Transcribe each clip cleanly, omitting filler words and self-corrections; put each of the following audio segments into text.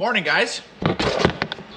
Morning, guys.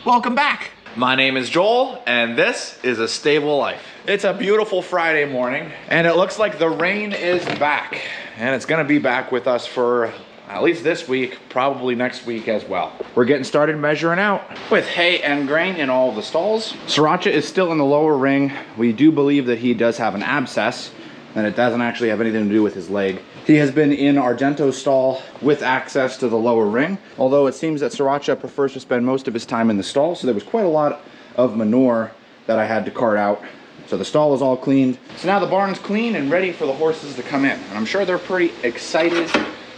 Welcome back. My name is Joel, and this is A Stable Life. It's a beautiful Friday morning, and it looks like the rain is back. And it's gonna be back with us for at least this week, probably next week as well. We're getting started measuring out with hay and grain in all the stalls. Sriracha is still in the lower ring. We do believe that he does have an abscess, and it doesn't actually have anything to do with his leg. He has been in Argento's stall with access to the lower ring, although it seems that Sriracha prefers to spend most of his time in the stall, so there was quite a lot of manure that I had to cart out. So the stall is all cleaned. So now the barn's clean and ready for the horses to come in. And I'm sure they're pretty excited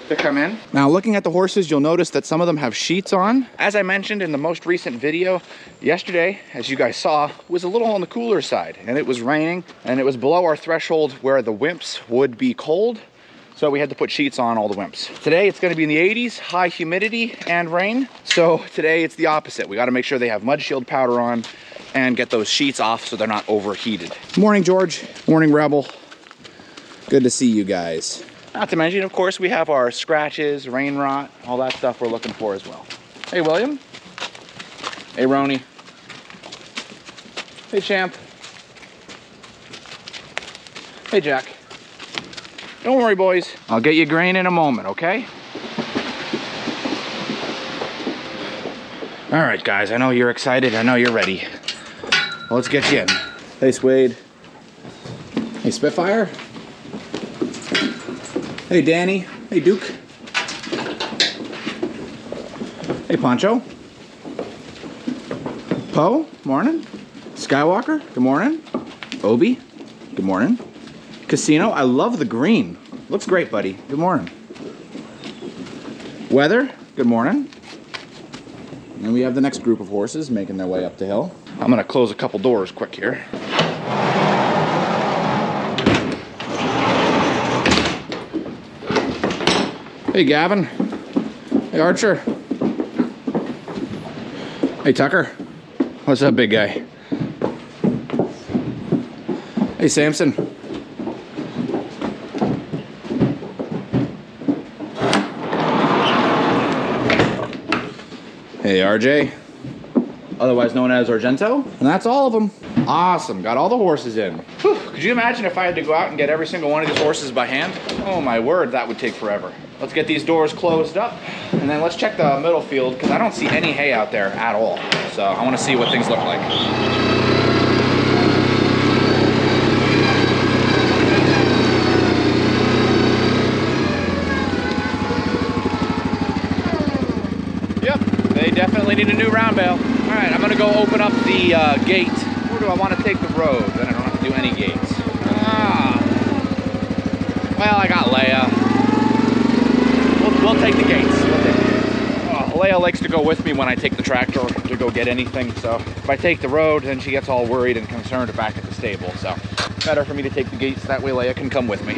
to come in. Now looking at the horses, you'll notice that some of them have sheets on. As I mentioned in the most recent video, yesterday, as you guys saw, was a little on the cooler side, and it was raining and it was below our threshold where the wimps would be cold. So we had to put sheets on all the wimps. Today it's gonna be in the 80s, high humidity and rain. So today it's the opposite. We gotta make sure they have mud shield powder on and get those sheets off so they're not overheated. Morning, George. Morning, Rebel. Good to see you guys. Not to mention, of course, we have our scratches, rain rot, all that stuff we're looking for as well. Hey, William. Hey, Roni. Hey, Champ. Hey, Jack. Don't worry, boys. I'll get you grain in a moment, okay? All right, guys, I know you're excited. I know you're ready. Well, let's get you in. Hey, Suede. Hey, Spitfire. Hey, Danny. Hey, Duke. Hey, Poncho. Poe, morning. Skywalker, good morning. Obi, good morning. Casino, I love the green. Looks great, buddy. Good morning. Weather, good morning. And we have the next group of horses making their way up the hill. I'm gonna close a couple doors quick here. Hey, Gavin. Hey, Archer. Hey, Tucker. What's up, big guy? Hey, Samson. Hey, RJ, otherwise known as Argento, and that's all of them. Awesome, got all the horses in. Whew. Could you imagine if I had to go out and get every single one of these horses by hand? Oh my word, that would take forever. Let's get these doors closed up, and then let's check the middle field, because I don't see any hay out there at all. So I want to see what things look like. They definitely need a new round bale. All right, I'm gonna go open up the gate. Where do I want to take the road? Then I don't have to do any gates. Well, I got Leia. We'll take the gates. Leia likes to go with me when I take the tractor to go get anything. So if I take the road, then she gets all worried and concerned back at the stable. So better for me to take the gates. That way Leia can come with me.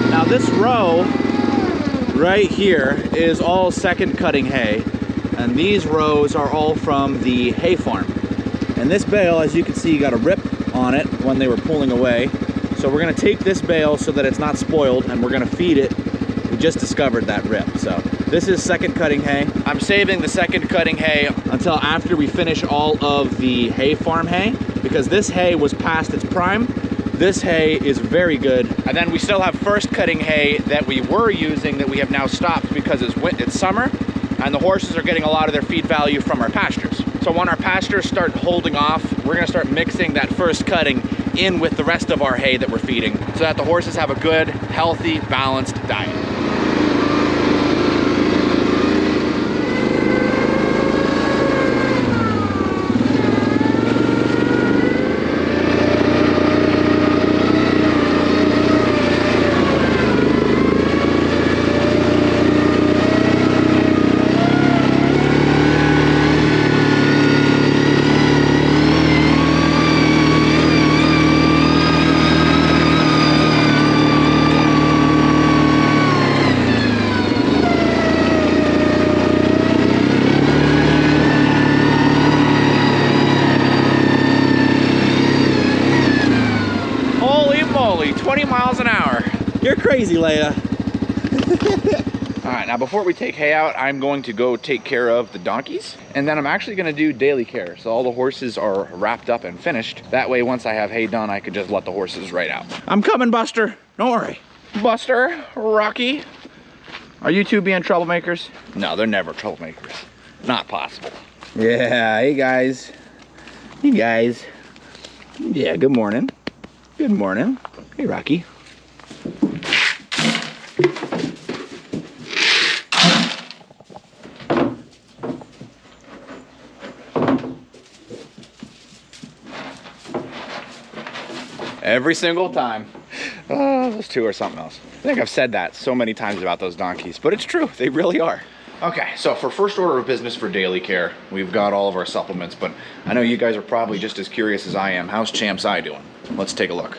Now this row right here is all second cutting hay, and these rows are all from the hay farm. And this bale, as you can see, got a rip on it when they were pulling away. So we're gonna take this bale so that it's not spoiled, and we're gonna feed it. We just discovered that rip. So this is second cutting hay. I'm saving the second cutting hay until after we finish all of the hay farm hay, because this hay was past its prime. This hay is very good. And then we still have first cutting hay that we were using that we have now stopped because it's summer, and the horses are getting a lot of their feed value from our pastures. So when our pastures start holding off, we're gonna start mixing that first cutting in with the rest of our hay that we're feeding so that the horses have a good, healthy, balanced diet. moly, 20 miles an hour. You're crazy, Leia. All right, right, now before we take hay out, I'm going to go take care of the donkeys, and then I'm actually gonna do daily care. So all the horses are wrapped up and finished. That way, once I have hay done, I could just let the horses right out. I'm coming, Buster, don't worry. Buster, Rocky, are you two being troublemakers? No, they're never troublemakers. Not possible. Yeah, hey guys. You guys. Yeah, good morning. Good morning. Hey, Rocky. Every single time. Oh, those two are something else. I think I've said that so many times about those donkeys, but it's true, they really are. Okay, so for first order of business for daily care, we've got all of our supplements, but I know you guys are probably just as curious as I am. How's Champ's eye doing? Let's take a look.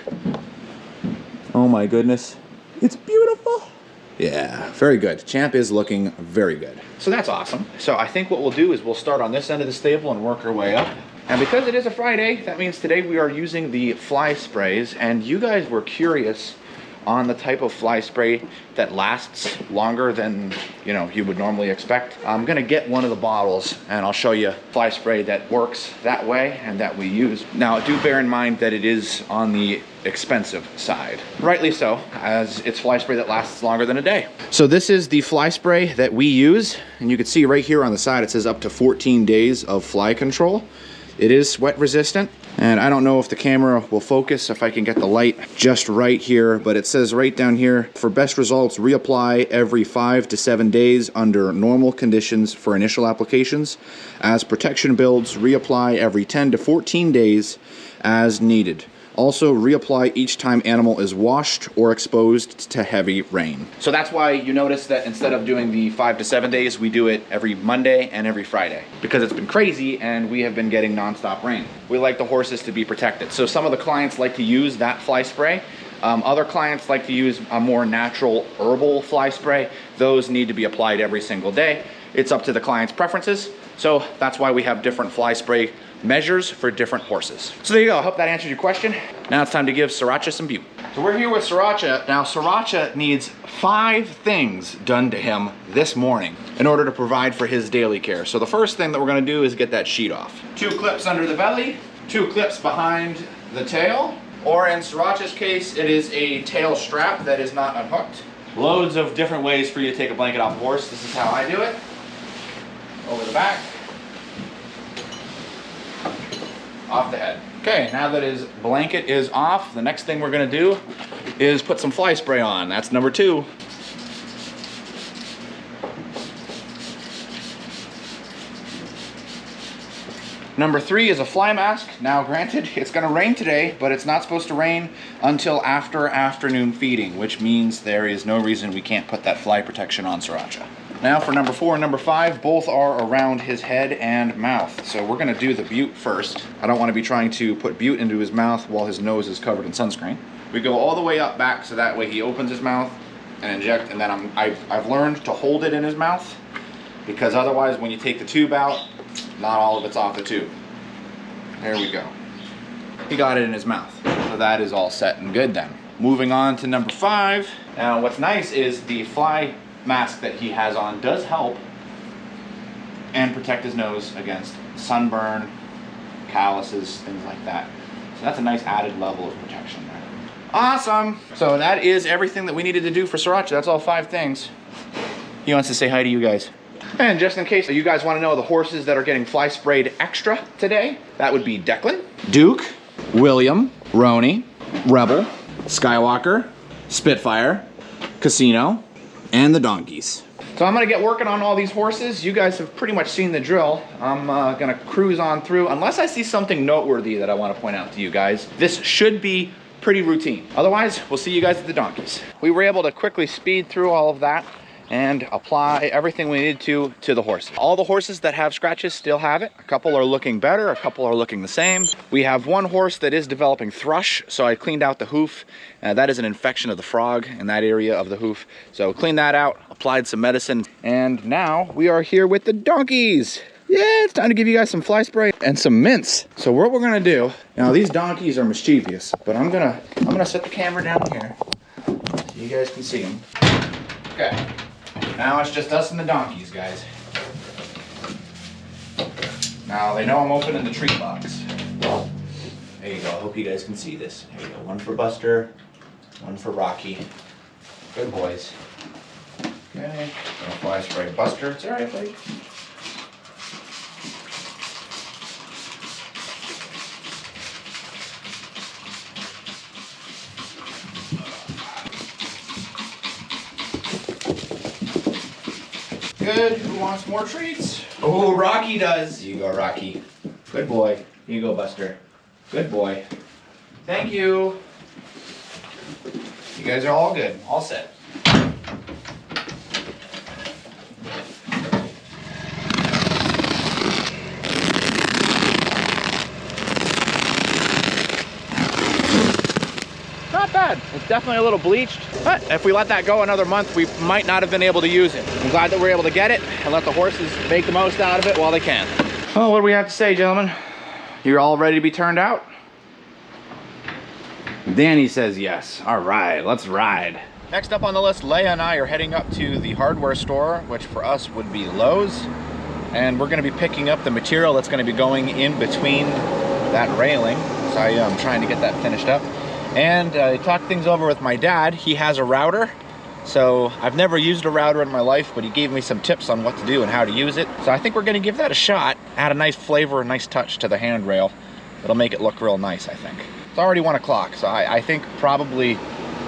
Oh my goodness, it's beautiful. Yeah, very good. Champ is looking very good. So that's awesome. So I think what we'll do is we'll start on this end of the stable and work our way up. And because it is a Friday, that means today we are using the fly sprays, and you guys were curious on the type of fly spray that lasts longer than you would normally expect. I'm gonna get one of the bottles and I'll show you fly spray that works that way and that we use. Now do bear in mind that it is on the expensive side. Rightly so, as it's fly spray that lasts longer than a day. So this is the fly spray that we use, and you can see right here on the side it says up to 14 days of fly control. It is sweat resistant, and I don't know if the camera will focus, if I can get the light just right here, but it says right down here, for best results, reapply every 5 to 7 days under normal conditions for initial applications. As protection builds, reapply every 10 to 14 days as needed. Also, reapply each time animal is washed or exposed to heavy rain. So that's why you notice that instead of doing the 5 to 7 days, we do it every Monday and every Friday, because it's been crazy and we have been getting nonstop rain. We like the horses to be protected. So some of the clients like to use that fly spray. Other clients like to use a more natural herbal fly spray. Those need to be applied every single day. It's up to the client's preferences. So that's why we have different fly spray measures for different horses. So there you go, I hope that answered your question. Now it's time to give Sriracha some butte. So we're here with Sriracha. Now Sriracha needs 5 things done to him this morning in order to provide for his daily care. So the first thing that we're gonna do is get that sheet off. 2 clips under the belly, 2 clips behind the tail, or in Sriracha's case, it is a tail strap that is not unhooked. Loads of different ways for you to take a blanket off a horse. This is how I do it. Over the back. Off the head. Okay, now that his blanket is off, the next thing we're gonna do is put some fly spray on. That's number 2. Number 3 is a fly mask. Now granted, it's gonna rain today, but it's not supposed to rain until after afternoon feeding, which means there is no reason we can't put that fly protection on Sriracha. Now for number 4 and number 5, both are around his head and mouth. So we're gonna do the butte first. I don't wanna be trying to put butte into his mouth while his nose is covered in sunscreen. We go all the way up back so that way he opens his mouth and inject, and then I've learned to hold it in his mouth, because otherwise when you take the tube out, not all of it's off the tube. There we go. He got it in his mouth. So that is all set and good then. Moving on to number 5. Now what's nice is the fly mask that he has on does help and protect his nose against sunburn, calluses, things like that. So that's a nice added level of protection there. Awesome. So that is everything that we needed to do for Sriracha. That's all 5 things. He wants to say hi to you guys. And just in case you guys want to know the horses that are getting fly sprayed extra today, that would be Declan, Duke, William, Roni, Rebel, Skywalker, Spitfire, Casino, and the donkeys. So I'm gonna get working on all these horses. You guys have pretty much seen the drill. I'm gonna cruise on through, unless I see something noteworthy that I wanna point out to you guys. This should be pretty routine. Otherwise, we'll see you guys at the donkeys. We were able to quickly speed through all of that and apply everything we needed to the horses. All the horses that have scratches still have it. A couple are looking better, a couple are looking the same. We have one horse that is developing thrush, so I cleaned out the hoof. That is an infection of the frog in that area of the hoof. So cleaned that out, applied some medicine, and now we are here with the donkeys. Yeah, it's time to give you guys some fly spray and some mints. So what we're gonna do, now these donkeys are mischievous, but I'm gonna set the camera down here so you guys can see them. Okay. Now it's just us and the donkeys, guys. Now they know I'm opening the treat box. There you go. I hope you guys can see this. There you go. One for Buster, one for Rocky. Good boys. Okay. Gonna fly spray Buster. It's all right, buddy. Good. Who wants more treats? Oh, Rocky does. Here you go, Rocky. Good boy. Here you go, Buster. Good boy. Thank you. You guys are all good. All set. Not bad. It's definitely a little bleached, but if we let that go another month, we might not have been able to use it. I'm glad that we're able to get it and let the horses make the most out of it while they can. Well, what do we have to say, gentlemen? You're all ready to be turned out? Danny says yes. All right, let's ride. Next up on the list, Leia and I are heading up to the hardware store, which for us would be Lowe's. And we're gonna be picking up the material that's gonna be going in between that railing. So I am trying to get that finished up. And I talked things over with my dad. He has a router. So I've never used a router in my life, but he gave me some tips on what to do and how to use it. So I think we're gonna give that a shot. Add a nice flavor, a nice touch to the handrail. It'll make it look real nice, I think. It's already 1 o'clock, so I think probably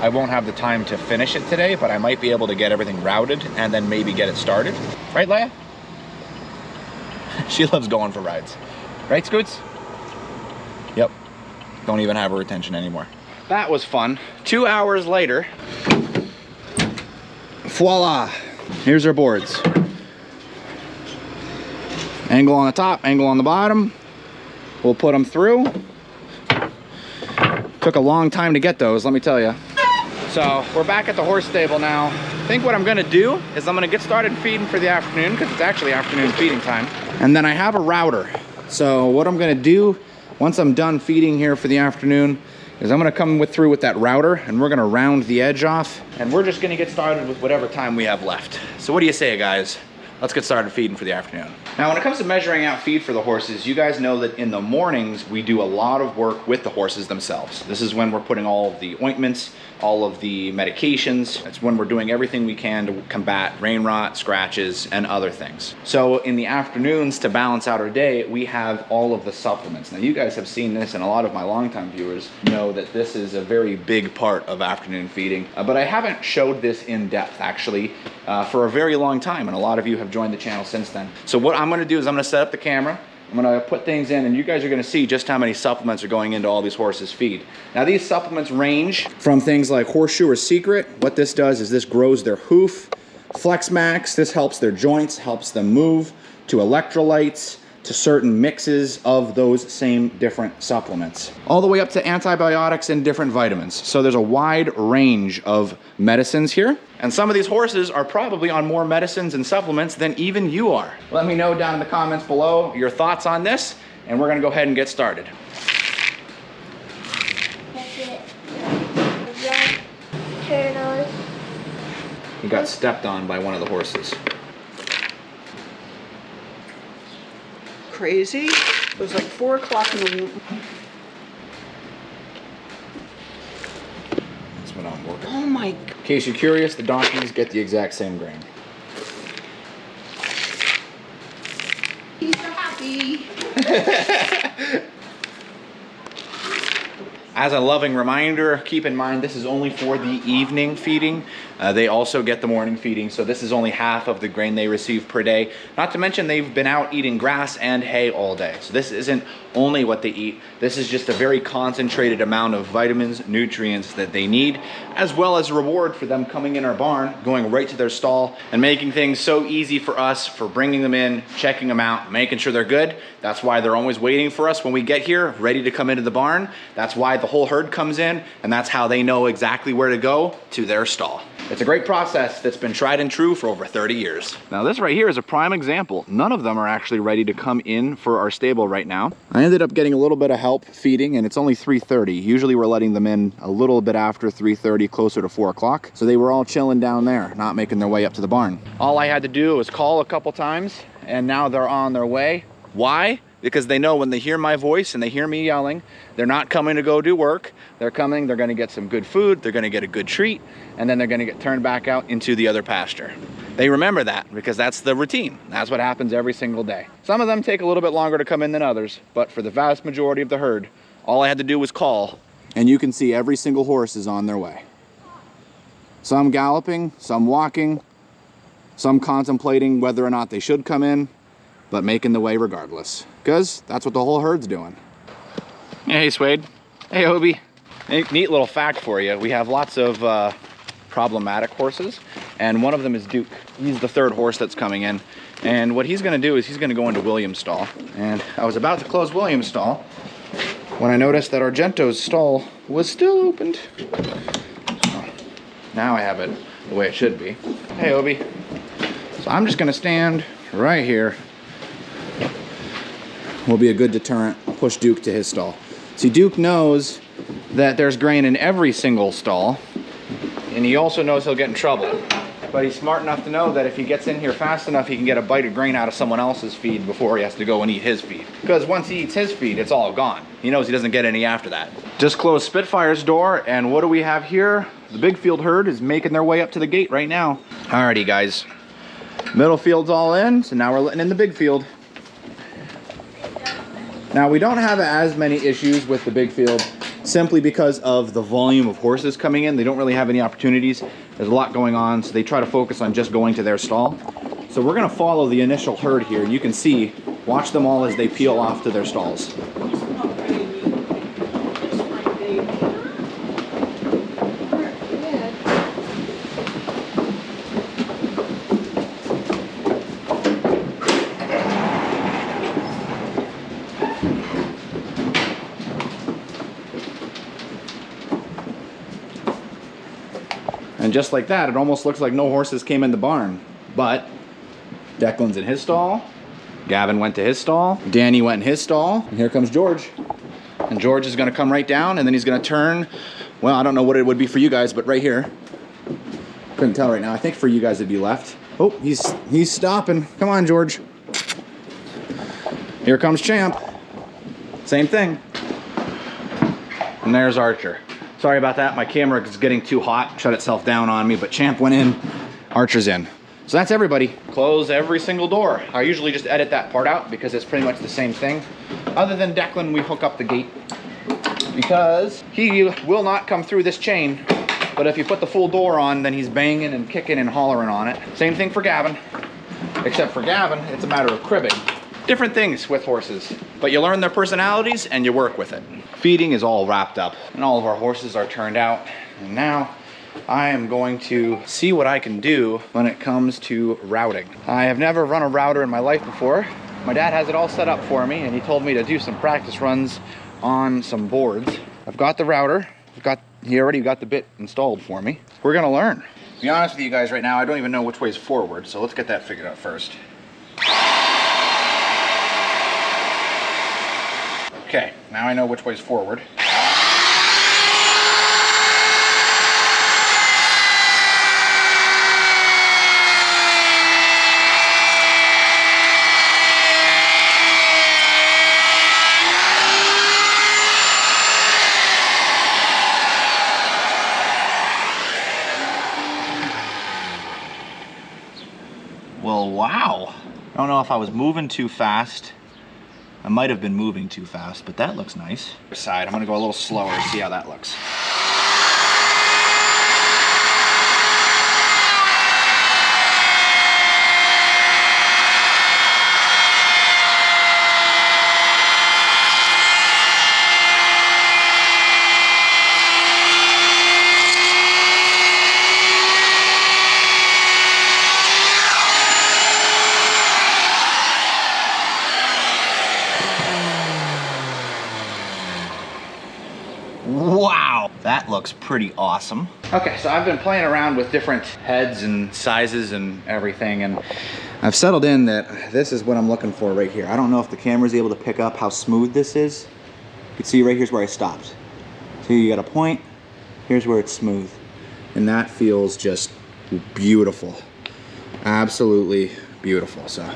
I won't have the time to finish it today, but I might be able to get everything routed and then maybe get it started. Right, Leia? She loves going for rides. Right, Scoots? Yep. Don't even have her attention anymore. That was fun. 2 hours later, voila, here's our boards. Angle on the top, angle on the bottom. We'll put them through. Took a long time to get those, let me tell you. So we're back at the horse stable now. I think what I'm gonna do is I'm gonna get started feeding for the afternoon, because it's actually afternoon feeding time. And then I have a router. So what I'm gonna do, once I'm done feeding here for the afternoon, is I'm gonna come through with that router and we're gonna round the edge off, and we're just gonna get started with whatever time we have left. So what do you say, guys? Let's get started feeding for the afternoon. Now, when it comes to measuring out feed for the horses, you guys know that in the mornings, we do a lot of work with the horses themselves. This is when we're putting all of the ointments, all of the medications. It's when we're doing everything we can to combat rain rot, scratches, and other things. So in the afternoons, to balance out our day, we have all of the supplements. Now, you guys have seen this, and a lot of my longtime viewers know that this is a very big part of afternoon feeding. But I haven't showed this in depth, actually, for a very long time, and a lot of you have joined the channel since then. So what I'm gonna do is I'm gonna set up the camera, I'm gonna put things in, and you guys are gonna see just how many supplements are going into all these horses' feed. Now, these supplements range from things like Horseshoe or Secret. What this does is this grows their hoof. Flex Max, this helps their joints, helps them move, to electrolytes, to certain mixes of those same different supplements. All the way up to antibiotics and different vitamins. So there's a wide range of medicines here. And some of these horses are probably on more medicines and supplements than even you are. Let me know down in the comments below your thoughts on this, and we're gonna go ahead and get started. That's it. Turtles. He got stepped on by one of the horses. Crazy. It was like 4 o'clock in the morning. That's what I'm working. Oh my. In case you're curious, the donkeys get the exact same grain. He's so happy. As a loving reminder, keep in mind this is only for the evening feeding. They also get the morning feeding, so this is only half of the grain they receive per day. Not to mention they've been out eating grass and hay all day. So this isn't only what they eat. This is just a very concentrated amount of vitamins, nutrients that they need, as well as a reward for them coming in our barn, going right to their stall, and making things so easy for us for bringing them in, checking them out, making sure they're good. That's why they're always waiting for us when we get here, ready to come into the barn. That's why the whole herd comes in, and that's how they know exactly where to go to their stall. It's a great process that's been tried and true for over 30 years. Now this right here is a prime example. None of them are actually ready to come in for our stable right now. I ended up getting a little bit of help feeding, and it's only 3:30. Usually we're letting them in a little bit after 3:30, closer to 4 o'clock. So they were all chilling down there, not making their way up to the barn. All I had to do was call a couple times, and now they're on their way. Why? Because they know when they hear my voice and they hear me yelling, they're not coming to go do work. They're coming, they're gonna get some good food, they're gonna get a good treat, and then they're gonna get turned back out into the other pasture. They remember that because that's the routine. That's what happens every single day. Some of them take a little bit longer to come in than others, but for the vast majority of the herd, all I had to do was call, and you can see every single horse is on their way. Some galloping, some walking, some contemplating whether or not they should come in, but making the way regardless, because that's what the whole herd's doing. Hey, Suede. Hey, Obi. Neat little fact for you. We have lots of problematic horses, and one of them is Duke. He's the third horse that's coming in, and what he's going to do is he's going to go into William's stall. And I was about to close William's stall when I noticed that Argento's stall was still opened. So now I have it the way it should be. Hey, Obi. So I'm just going to stand right here. Will be a good deterrent. Push Duke to his stall. See, Duke knows that there's grain in every single stall, and he also knows he'll get in trouble. But he's smart enough to know that if he gets in here fast enough, he can get a bite of grain out of someone else's feed before he has to go and eat his feed. Because once he eats his feed, it's all gone. He knows he doesn't get any after that. Just closed Spitfire's door, and what do we have here? The big field herd is making their way up to the gate right now. Alrighty, guys. Middle field's all in, so now we're letting in the big field. Now, we don't have as many issues with the big field simply because of the volume of horses coming in. They don't really have any opportunities. There's a lot going on, so they try to focus on just going to their stall. So we're gonna follow the initial herd here, and you can see, watch them all as they peel off to their stalls. And just like that, it almost looks like no horses came in the barn. But Declan's in his stall, Gavin went to his stall, Danny went in his stall, and here comes George. And George is gonna come right down, and then he's gonna turn, well, I don't know what it would be for you guys, but right here. Couldn't tell right now. I think for you guys it'd be left. Oh, he's stopping. Come on, George. Here comes Champ. Same thing. And there's Archer. Sorry about that, my camera is getting too hot, shut itself down on me, but Champ went in, Archer's in. So that's everybody. Close every single door. I usually just edit that part out because it's pretty much the same thing. Other than Declan, we hook up the gate because he will not come through this chain, but if you put the full door on, then he's banging and kicking and hollering on it. Same thing for Gavin, except for Gavin, it's a matter of cribbing. Different things with horses, but you learn their personalities and you work with it. Feeding is all wrapped up and all of our horses are turned out. And now I am going to see what I can do when it comes to routing. I have never run a router in my life before. My dad has it all set up for me and he told me to do some practice runs on some boards. I've got the router. He already got the bit installed for me. We're gonna learn. To be honest with you guys right now, I don't even know which way is forward, so let's get that figured out first. Okay, now I know which way's forward. Well, wow. I don't know if I was moving too fast. I might have been moving too fast, but that looks nice. Side, I'm gonna go a little slower, see how that looks. Wow. That looks pretty awesome. Okay, so I've been playing around with different heads and sizes and everything, and I've settled in that this is what I'm looking for right here. I don't know if the camera's able to pick up how smooth this is. You can see right here's where I stopped. So you got a point, here's where it's smooth. And that feels just beautiful. Absolutely beautiful, so.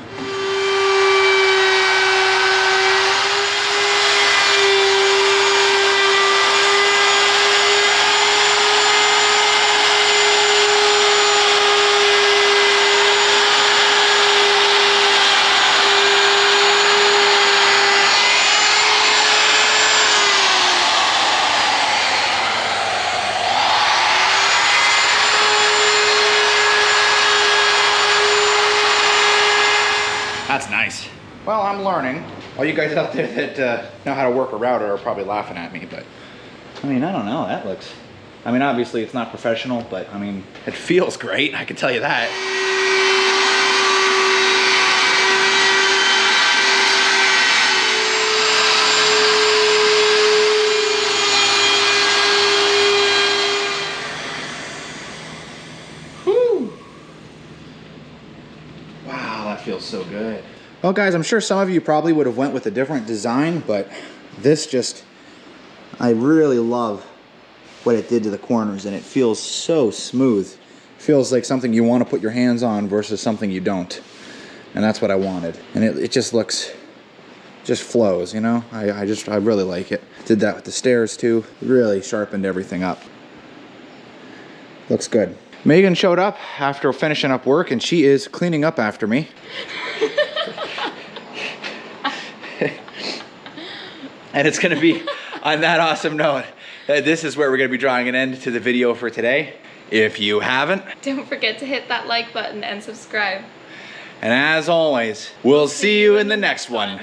That's nice. Well, I'm learning. All you guys out there that know how to work a router are probably laughing at me, but I mean, I don't know, that looks, I mean, obviously it's not professional, but I mean, it feels great, I can tell you that. Whew. Wow, that feels so good. Well guys, I'm sure some of you probably would have went with a different design, but this just, I really love what it did to the corners, and it feels so smooth. It feels like something you want to put your hands on versus something you don't. And that's what I wanted. And it just looks, just flows, you know? I really like it. Did that with the stairs too. Really sharpened everything up. Looks good. Megan showed up after finishing up work, and she is cleaning up after me. And it's gonna be on that awesome note that this is where we're gonna be drawing an end to the video for today. If you haven't, don't forget to hit that like button and subscribe. And as always, we'll see you in the next one.